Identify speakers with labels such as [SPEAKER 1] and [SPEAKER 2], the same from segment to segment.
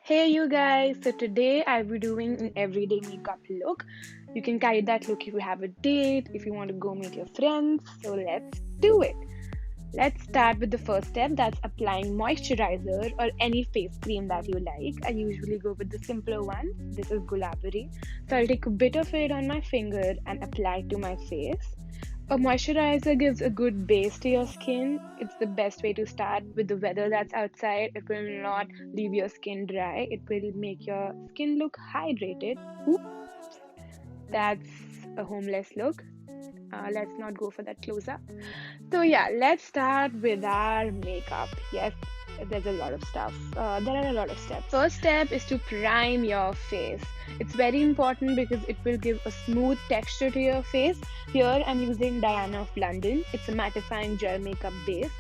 [SPEAKER 1] Hey you guys, so today I'll be doing an everyday makeup look. You can carry that look if you have a date, if you want to go meet your friends. So let's do it. Let's start with the first step, that's applying moisturizer or any face cream that you like. I usually go with the simpler one. This is Gulabari. So I'll take a bit of it on my finger and apply it to my face. A moisturizer gives a good base to your skin. It's the best way to start with the weather that's outside. It will not leave your skin dry. It will make your skin look hydrated. Oops, that's a homeless look. Let's not go for that close up. So yeah, let's start with our makeup. Yes, there's a lot of stuff. There are a lot of steps. First step is to prime your face. It's very important because it will give a smooth texture to your face. Here I'm using Diana of London. It's a mattifying gel makeup base.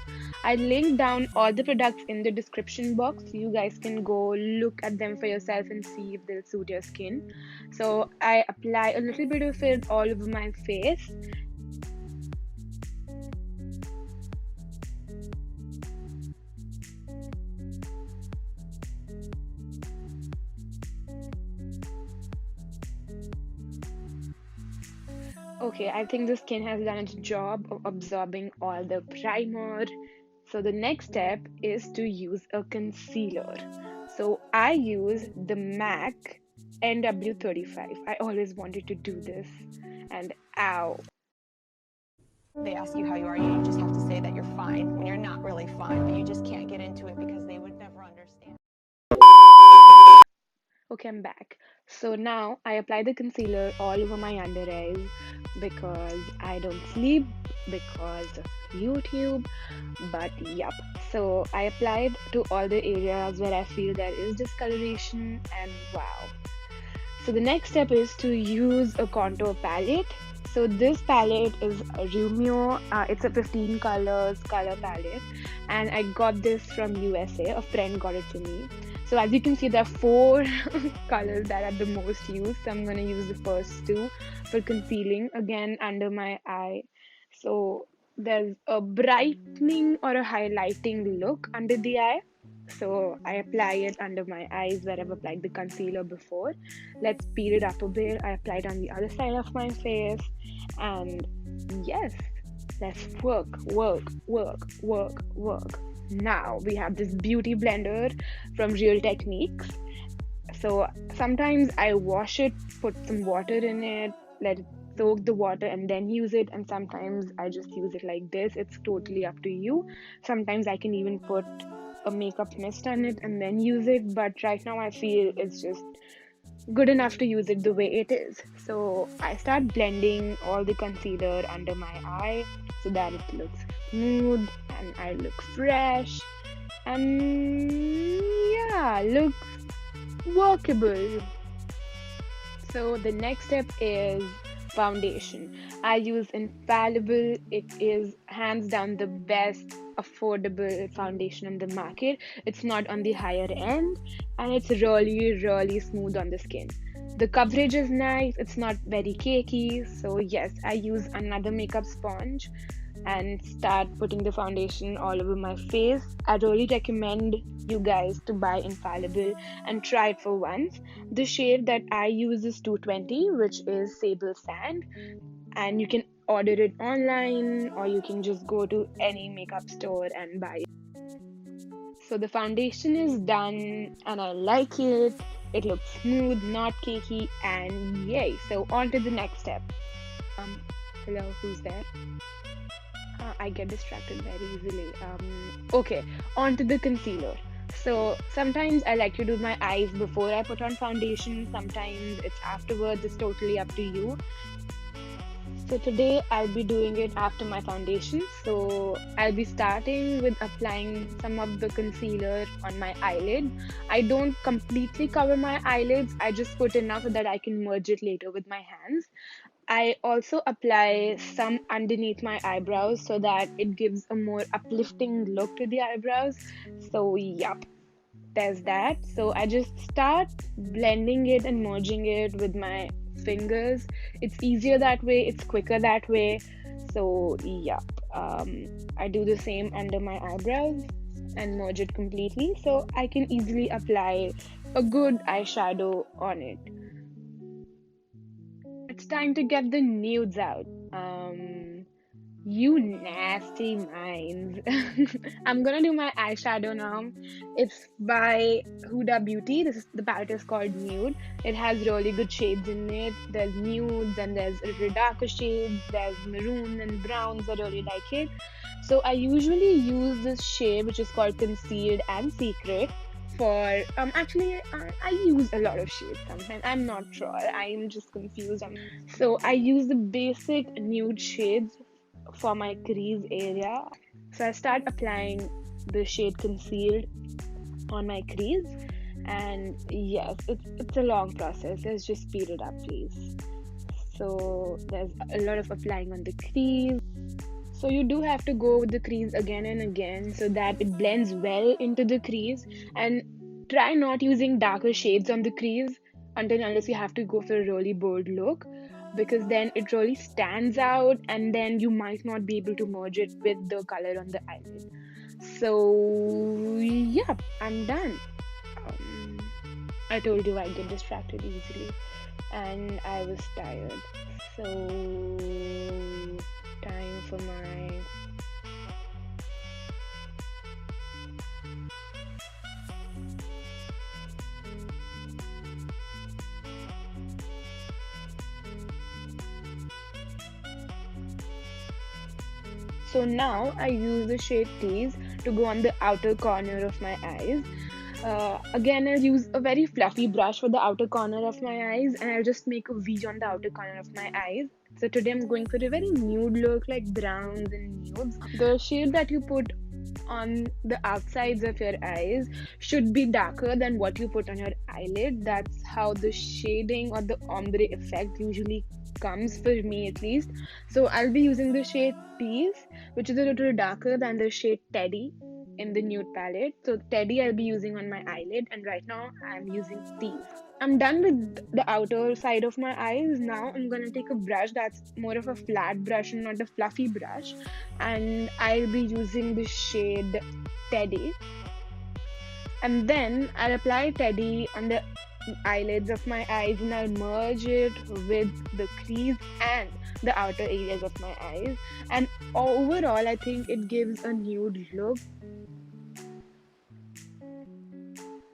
[SPEAKER 1] I link down all the products in the description box. You guys can go look at them for yourself and see if they'll suit your skin. So I apply a little bit of it all over my face. Okay, I think the skin has done its job of absorbing all the primer. So the next step is to use a concealer. So I use the MAC NW35. I always wanted to do this. And ow.
[SPEAKER 2] They ask you how you are, you just have to say that you're fine when you're not really fine, but you just can't get into it because they would never understand.
[SPEAKER 1] Okay, I'm back. So now I apply the concealer all over my under eyes because I don't sleep because of YouTube. But yup. So I applied to all the areas where I feel there is discoloration, and wow. So the next step is to use a contour palette. So this palette is a RUIMIO. It's a 15 colors color palette, and I got this from USA. A friend got it for me. So as you can see, there are 4 colors that are the most used. So I'm going to use the first 2 for concealing, again under my eye. So there's a brightening or a highlighting look under the eye. So I apply it under my eyes where I've applied the concealer before. Let's speed it up a bit. I applied on the other side of my face. And yes, let's work. Now we have this beauty blender from Real Techniques. So sometimes I wash it, put some water in it, let it soak the water and then use it, and sometimes I just use it like this. It's totally up to you. Sometimes I can even put a makeup mist on it and then use it, but right now I feel it's just good enough to use it the way it is. So I start blending all the concealer under my eye so that it looks smooth and I look fresh and yeah, looks workable. So the next step is foundation. I use Infallible. It is hands down the best affordable foundation on the market. It's not on the higher end and it's really smooth on the skin. The coverage is nice, it's not very cakey. So yes, I use another makeup sponge and start putting the foundation all over my face. I really recommend you guys to buy Infallible and try it for once. The shade that I use is 220, which is Sable Sand, and you can order it online or you can just go to any makeup store and buy it. So the foundation is done and I like it. It looks smooth, not cakey, and yay. So on to the next step. Hello, who's there? I get distracted very easily. Okay, on to the concealer. So sometimes I like to do my eyes before I put on foundation. Sometimes it's afterwards. It's totally up to you. So today I'll be doing it after my foundation. So I'll be starting with applying some of the concealer on my eyelid. I don't completely cover my eyelids. I just put enough so that I can merge it later with my hands. I also apply some underneath my eyebrows so that it gives a more uplifting look to the eyebrows. So yup, there's that. So I just start blending it and merging it with my fingers. It's easier that way, it's quicker that way. So yup, I do the same under my eyebrows and merge it completely, so I can easily apply a good eyeshadow on it. It's time to get the nudes out. You nasty minds. I'm gonna do my eyeshadow now. It's by Huda Beauty. The palette is called Nude. It has really good shades in it. There's nudes and there's a little darker shades. There's maroon and browns. I really like it. So I usually use this shade which is called Concealed and Secret for actually I use a lot of shades sometimes. I'm not sure. I'm just confused. So I use the basic nude shades for my crease area. So I start applying the shade Concealed on my crease, and yes, it's a long process. Let's just speed it up, please. So there's a lot of applying on the crease. So you do have to go with the crease again and again so that it blends well into the crease, and try not using darker shades on the crease until unless you have to go for a really bold look, because then it really stands out and then you might not be able to merge it with the color on the eyelid. So yeah, I'm done. I told you I get distracted easily and I was tired. So time for my So now I use the shade Tease to go on the outer corner of my eyes. Again, I'll use a very fluffy brush for the outer corner of my eyes, and I'll just make a V on the outer corner of my eyes. So today I'm going for a very nude look, like browns and nudes. The shade that you put on the outsides of your eyes should be darker than what you put on your eyelid. That's how the shading or the ombre effect usually comes, for me at least. So I'll be using the shade Tease, which is a little darker than the shade Teddy in the nude palette. So Teddy I'll be using on my eyelid, and right now I'm using Tease. I'm done with the outer side of my eyes. Now I'm gonna take a brush that's more of a flat brush and not a fluffy brush, and I'll be using the shade Teddy. And then I'll apply Teddy on the eyelids of my eyes, and I'll merge it with the crease and the outer areas of my eyes. And overall, I think it gives a nude look.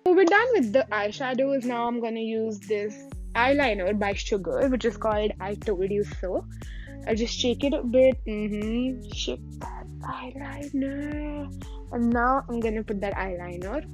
[SPEAKER 1] So we're done with the eyeshadows. Now I'm gonna use this eyeliner by Sugar, which is called I Told You So. I'll just shake it a bit. Shake that eyeliner. And now I'm gonna put that eyeliner.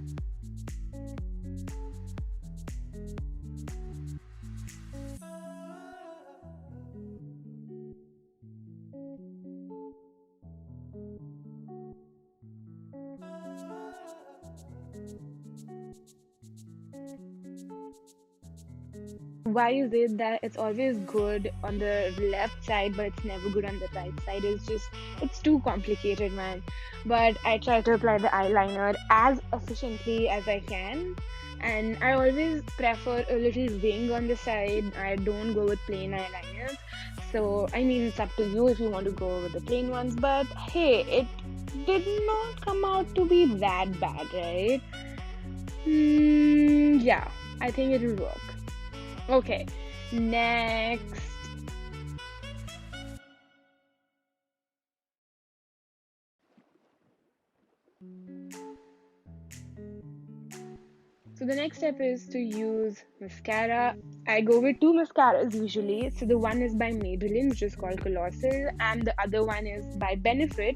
[SPEAKER 1] Why is it that it's always good on the left side but it's never good on the right side? It's too complicated, man. But I try to apply the eyeliner as efficiently as I can, and I always prefer a little wing on the side. I don't go with plain eyeliners. So I mean, it's up to you if you want to go with the plain ones, but hey, it did not come out to be that bad, right? Yeah, I think it'll work. Okay, next. So the next step is to use mascara. I go with two mascaras usually. So the one is by Maybelline, which is called Colossal, and the other one is by Benefit,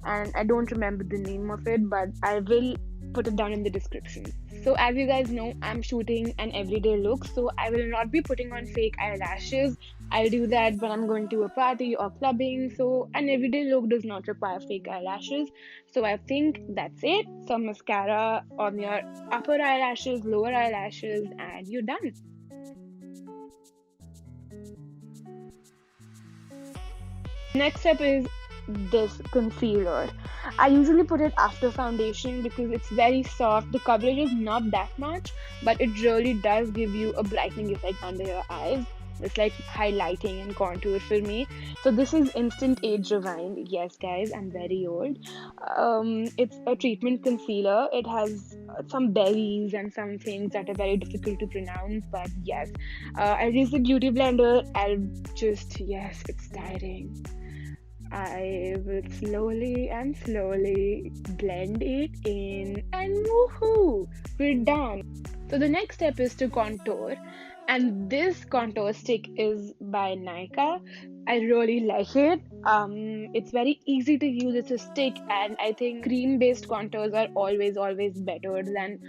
[SPEAKER 1] and I don't remember the name of it, but I will put it down in the description. So as you guys know, I'm shooting an everyday look, so I will not be putting on fake eyelashes. I'll do that when I'm going to a party or clubbing. So an everyday look does not require fake eyelashes. So I think that's it. Some mascara on your upper eyelashes, lower eyelashes, and you're done. Next step is this concealer. I usually put it after foundation because it's very soft. The coverage is not that much, but it really does give you a brightening effect under your eyes. It's like highlighting and contour for me. So this is Instant Age Rewind. Yes, guys, I'm very old. It's a treatment concealer. It has some berries and some things that are very difficult to pronounce. But yes, I'll use the beauty blender. Yes, it's tiring. I will slowly and slowly blend it in, and woohoo, we're done. So the next step is to contour, and this contour stick is by Nykaa. I really like it. It's very easy to use. It's a stick, and I think cream-based contours are always better than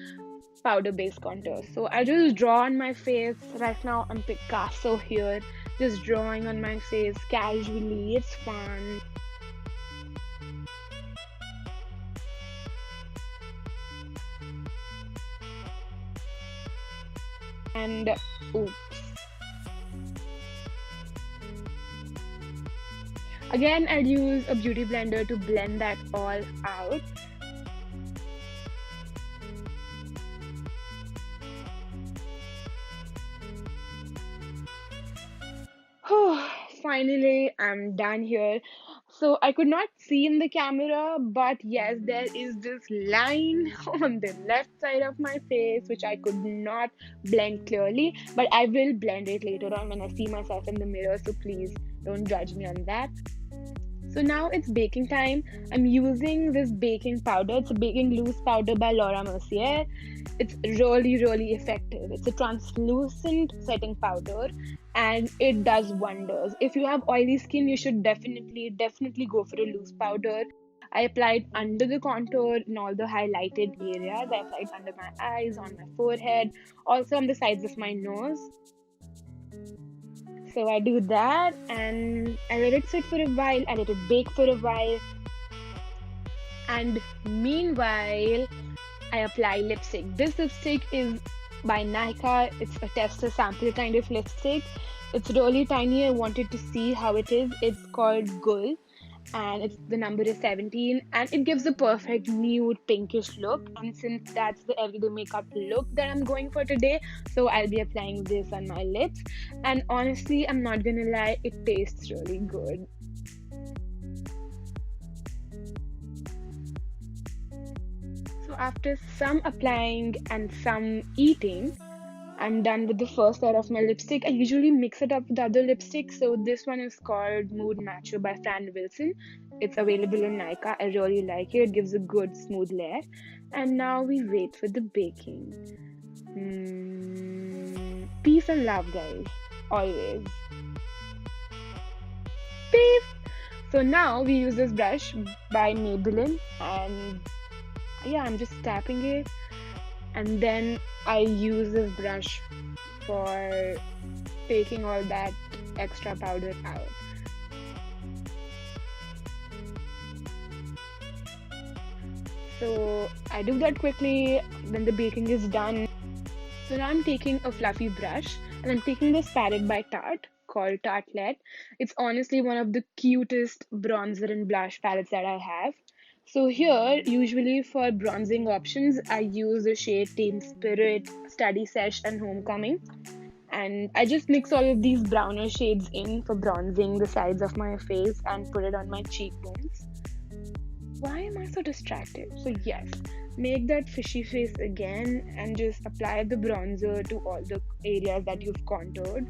[SPEAKER 1] powder-based contours. So I just draw on my face. Right now I'm Picasso here, just drawing on my face casually. It's fun. And oops. Again, I'll use a beauty blender to blend that all out. Finally, I'm done here. So I could not see in the camera, but yes, there is this line on the left side of my face which I could not blend clearly, but I will blend it later on when I see myself in the mirror, so please don't judge me on that. So now it's baking time. I'm using this baking powder. It's a baking loose powder by Mercier. It's really effective. It's a translucent setting powder and it does wonders. If you have oily skin, you should definitely go for a loose powder. I applied under the contour in all the highlighted areas. I applied under my eyes, on my forehead, also on the sides of my nose. So I do that and I let it sit for a while, I let it bake for a while. And meanwhile, I apply lipstick. This lipstick is by Nykaa. It's a tester sample kind of lipstick. It's really tiny. I wanted to see how it is. It's called Gul and the number is 17 and it gives a perfect nude pinkish look, and since that's the everyday makeup look that I'm going for today, so I'll be applying this on my lips. And honestly, I'm not gonna lie, it tastes really good. So after some applying and some eating, I'm done with the first layer of my lipstick. I usually mix it up with other lipsticks. So this one is called Mood Matcher by Fran. It's available in Nykaa. I really like it. It gives a good smooth layer. And now we wait for the baking. Peace and love, guys. Always. Peace. So now we use this brush by Maybelline, and yeah, I'm just tapping it. And then I use this brush for taking all that extra powder out. So I do that quickly, then the baking is done. So now I'm taking a fluffy brush and I'm taking this palette by Tarte called Tartelette. It's honestly one of the cutest bronzer and blush palettes that I have. So here, usually for bronzing options, I use the shade Teen Spirit, Study Sesh and Homecoming. And I just mix all of these browner shades in for bronzing the sides of my face and put it on my cheekbones. Why am I so distracted? So yes, make that fishy face again and just apply the bronzer to all the areas that you've contoured.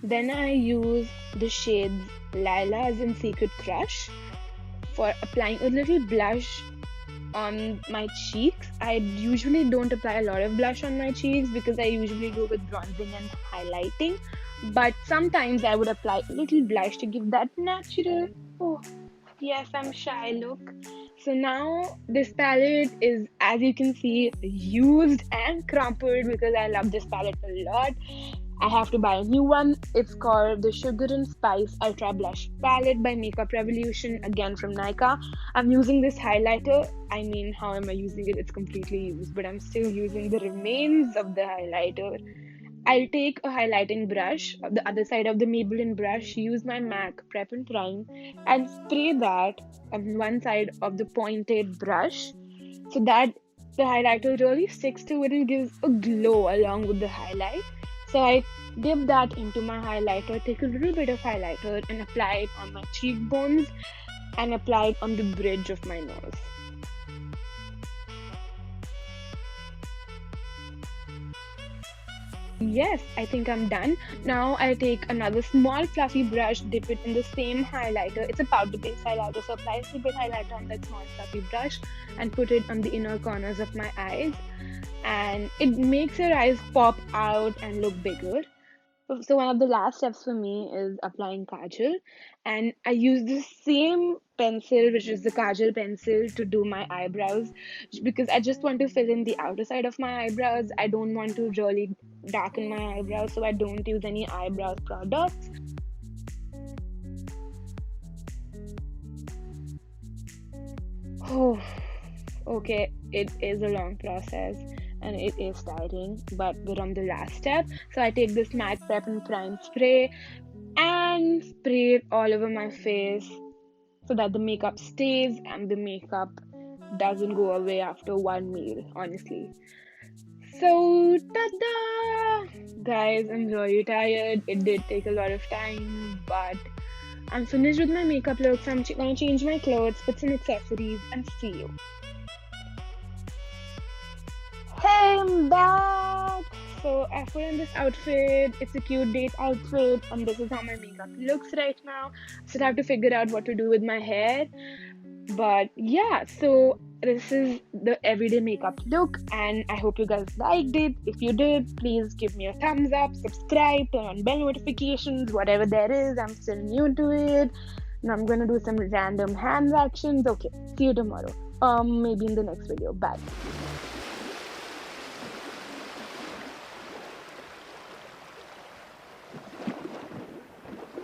[SPEAKER 1] Then I use the shades Lila's and Secret Crush for applying a little blush on my cheeks. I usually don't apply a lot of blush on my cheeks because I usually go with bronzing and highlighting. But sometimes I would apply a little blush to give that natural, oh yes, I'm shy look. So now this palette is, as you can see, used and crumpled because I love this palette a lot. I have to buy a new one. It's called the Sugar and Spice Ultra Blush Palette by Makeup Revolution, again from Nykaa. I'm using this highlighter. I mean, how am I using it? It's completely used, but I'm still using the remains of the highlighter. I'll take a highlighting brush, the other side of the Maybelline brush, use my MAC Prep and Prime, and spray that on one side of the pointed brush so that the highlighter really sticks to it and gives a glow along with the highlight. So I dip that into my highlighter, take a little bit of highlighter and apply it on my cheekbones and apply it on the bridge of my nose. Yes, I think I'm done. Now I take another small fluffy brush, dip it in the same highlighter. It's a powder based highlighter, so apply a little bit highlighter on that small fluffy brush and put it on the inner corners of my eyes. And it makes your eyes pop out and look bigger. So one of the last steps for me is applying kajal, and I use the same pencil, which is the kajal pencil, to do my eyebrows because I just want to fill in the outer side of my eyebrows. I don't want to really darken my eyebrows, so I don't use any eyebrow products. Oh, okay, it is a long process and it is tiring, but we're on the last step. So I take this MAC Prep and Prime spray and spray it all over my face so that the makeup stays and the makeup doesn't go away after one meal, honestly. So, ta-da! Guys, I'm really tired. It did take a lot of time, but I'm finished with my makeup look. So I'm gonna change my clothes, put some accessories, and see you. Hey, I'm back! So I put on this outfit. It's a cute date outfit, and this is how my makeup looks right now. Still have to figure out what to do with my hair. But yeah, so this is the everyday makeup look, and I hope you guys liked it. If you did, please give me a thumbs up, subscribe, turn on bell notifications, whatever there is. I'm still new to it. And I'm gonna do some random hands actions. Okay, see you tomorrow. Maybe in the next video. Bye.